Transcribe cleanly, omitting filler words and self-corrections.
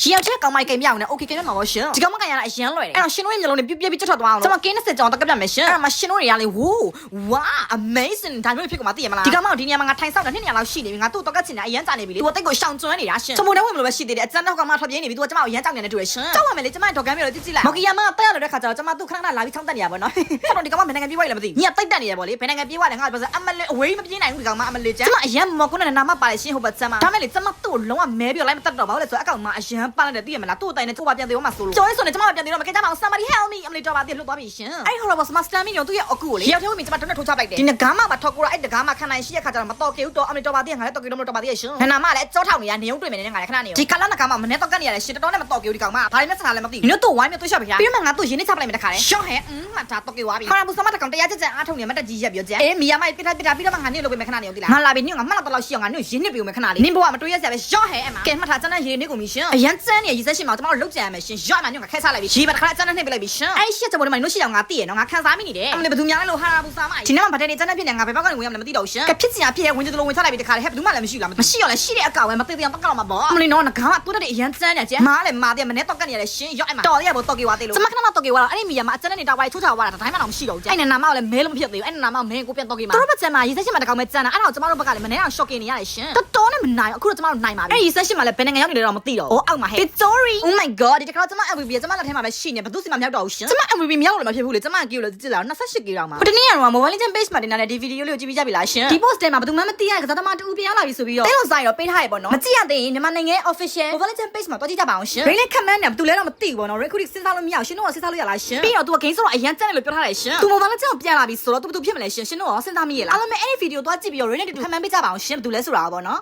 ရှေ့ချက်ကောင်းမိုက်ကိမ်းပြောင်းနေ okay ကိမ်းမှာပါရှင်ဒီကောင်မကန်ရတာအရင်လွယ်တယ်အဲ့တော့ရှင်တို့ရဲ့မျိုးလုံးတွေပြပြပြီးကြွထွက်သွားအောင်ကျွန်မကင်း20ကြောင်တော့ကပ်ပြမယ်ရှင်အဲ့မှာရှင်တို့တွေကလေဝူး wow amazing ဒါမျိုးဖြစ်ကုန်မှာသိရမလားဒီကောင်မဒီနေရာမှာငါထိုင်ဆောက်တာ2နေရာလောက်ရှိနေပြီငါသူ့တော့ကတ်ချင်တာအရင်ကြာနေပြီလေသူကတိတ်ကိုရှောင်ကျွမ်းနေတာရှင်ကျွန်တော်တော့ဝင်မလို့ပဲရှိသေးတယ်အကျန်းတော့ကောင်မထွက်ပြေးနေပြီသူကကျွန်မကိုရမ်းကြောက်နေတယ်တူရရှင်ကြောက်ရမယ်လေကျွန်မဒေါ်ကမ်းမျိုးလို့ကြည့်လိုက်မော်ကီယာမတက်ရလို့တဲ့ခါကျတော့ကျွန်မသူ့ခဏခဏလာပြီးချောင်းတက်နေရပါတော့အဲ့တော့ဒီကောင်မဘယ်နိုင်ငံပြေးသွားလဲမသိညီကတိတ်တက်နေရပေါ့လေဘယ်နိုင်ငံပြေးသွားလဲငါပြောစအမလေးအဝေးမပြေးနိုင်ဘူးဒီကောင်မအမလေးကျန်ကျွန်မအရင်မော်ကုန်းနဲ့နာမပါလေရှင်ဟုတ်ပါကျန်မဒါမဲ့လေကျွန်မသူ့ကိုလုံးဝမဲပြောလိုက်မတက်တော့ပါဘူးလေဆိုတော့အကောင်မအရင်ပါလိုက်တယ်သိရမလားသူ့အတိုင်းနဲ့သူ့ဘာပြန်သေးအောင်မဆိုလို့ကျော်ဆိုနေကျွန်မပြန်သေးတော့မကဲကြမအောင် somebody help me အမလေးတော့ပါတည်းလွတ်သွားပြီရှင်အဲ့ horrible master မင်းတို့သူ့ရဲ့အကူကိုလေရောက်သေးဝင်ကျွန်မတော့နဲ့ထိုးချပလိုက်တယ်ဒီငကားမပါထောက်ကိုရအဲ့တကားမခံနိုင်ရှိရခါကျတော့မတော်ကေဘူးတော့အမလေးတော့ပါတည်းငါလည်းတော်ကေတော့မတော်ပါတည်းရှင်နာမလည်းကြောထောက်နေရနေုံတွေ့မယ်နဲ့ငါလည်းခဏနေဒီခါလာငကားမမနဲ့တော့ကတ်နေရတယ်ရှင်တော်နဲ့မတော်ကေဘူးဒီကောင်မဘာလို့လဲစကားလည်းမသိဘူးညတို့ဝိုင်းမြတို့ရှော့ပြရပြီးမှငါတို့ရင်းနေချပလိုက်မယ်တခါလေရှော့ဟဲမဒါတော်ကေသွားပြီခါဘူးစမတကောင်တရားကြက်ကြက်အားထုတ်နေမတက်ကြီးရက်ပြောကြအေးမီယာမိုက်ပြထားပြီးတော့မှငါနေလို့ပဲခဏနေအောင်ဒီလားငါလာပြီညငါမှတ်တော့ရှိအောင်ငါညရင်းနေပြီမယ်ခဏလေးနင်းဘဝမတွေးရစရာပဲရှော့ဟဲအမကဲမှတ်ထားကျန်တဲ့ရေနေကုန်ပြီရှင်အရန်ကျန်းနေရည်စက်ရှင်မှာကျွန်တော်တို့လုတ်ကြရမယ်ရှင်ရော့မှညငါခဲစားလိုက်ပြီရေပါတခါကျန်တဲ့နှိပ်ပလိုက်ပြီရှင်အဲ့ရှက်ကျွန်တော်တို့မှတို့ရှိအောင်ငါသိရနော်ငါခံစားမိနေတယ်အမလေးဘယ်သူများလဲလို့ဟာရာဘူးစားမဒီနေ့မှဗတဲ့နေကျန်တဲ့ဖြစ်နေငါဘယ်ဘက်ကနေဝင်ရမလဲမသိတော့ဘူးရှင်ကဖြစ်စီရဖြစ်ရဝင်ကြလို့ဝင်ချလိုက်ပြီတခါလေဟဲ့ဘယ်သူမှလည်းမရှိလားမရှိရောလဲရှိတဲ့အကောင်ပဲမသိသေးအောင်တော့ကောက်မှာပေါ့အမလေးနော်ငါကတူးတဲ့အရန်ကျန်းနေကြမားလေမာတဲ့မနေ့တော့ကတ်နေရလဲရှင်ရော့အမတော်ရဘောတော့ကေဝါသေးလို့ကျွန်မခဏတော့ကေဝါတော့အဲ့ဒီမီယာမှာအကျန်တဲ့နေတာဝိုင်းချိုးချဝါတာတိုင်းမှတော့မရှိတော့ဘူးအဲ့နဲ့နာမကလည်းမဲလို့မဖြစ်သေးဘူးအဲ့နဲ့နာမကမင်းကိုပြန်တော့ကေမှာတို့ဘက်ကျန်မှာရည်စက်ရှင်မှာတကောင်ပဲကျန်တာအဲ့တော့ကျွန်တော်တို့ဘက်ကလည်းမနေ့အောင် shocking နေရတယ်ရှင်တော်နဲ့မနိုင်အခုတော့ကျွန်တော်တို့နိုင်ပါပြီအဲ့ရည်စက်ရှင်မှာလည်းဘယ်နိုင်ငံရောက်နေလဲတော့မသိတော့ဘူးအောက်မှာဟဲ့ Victory oh my god ဒီတခါကျွန်မ MVP ကျွန်မလက်ထဲမှာပဲရှိနေဘယ်သူစီမှမရောက်တော့ဘူးရှင်ကျွန်မ MVP မရောက်လို့မဖြစ်ဘူးလေကျွန်မကီလို့ကြည့်လာ28ကီလောက်မှာဟိုတနေ့ကတော့ Mobile Legends page မှာတင်လာတဲ့ဒီဗီဒီယိုလေးကိုကြည့်ပြီးကြပြီလားရှင်ဒီ post ထဲမှာဘယ်သူမှမသိရတဲ့ကစားသမားတူပြန်လာပြီဆိုပြီးတော့အဲ့လိုဆိုင်တော့ပေးထားရပေါ့နော်မကြည့်ရသေးရင်မြန်မာနိုင်ငံ official Mobile Legends page မှာတွားကြည့်ကြပါအောင်ရှင် Brain နဲ့ comment နဲ့ဘယ်သူလဲတော့မသိဘူးပေါ့နော် Recruit စဉ်းစားလို့မရအောင်ရှင်တို့ကစဉ်းစားလို့ရလားရှင်ပြီးတော့ तू က game ဆိုတော့အရန်ကျန်တယ်လို့ပြောထားတယ်ရှင် तू Mobile Legends ကိုပြန်လာပြီဆိုတော့ तू ဘယ်သူဖြစ်မလဲရှင်ရှင်တို့ရောစဉ်းစားမိရလားအားလုံးပဲအဲ့ဒီဗီဒီယိုတွားကြည့်ပြီးတော့ Brain နဲ့တူ comment ပေးကြပါအောင်ရှင်ဘယ်သူလဲဆိုတာပေါ့နော်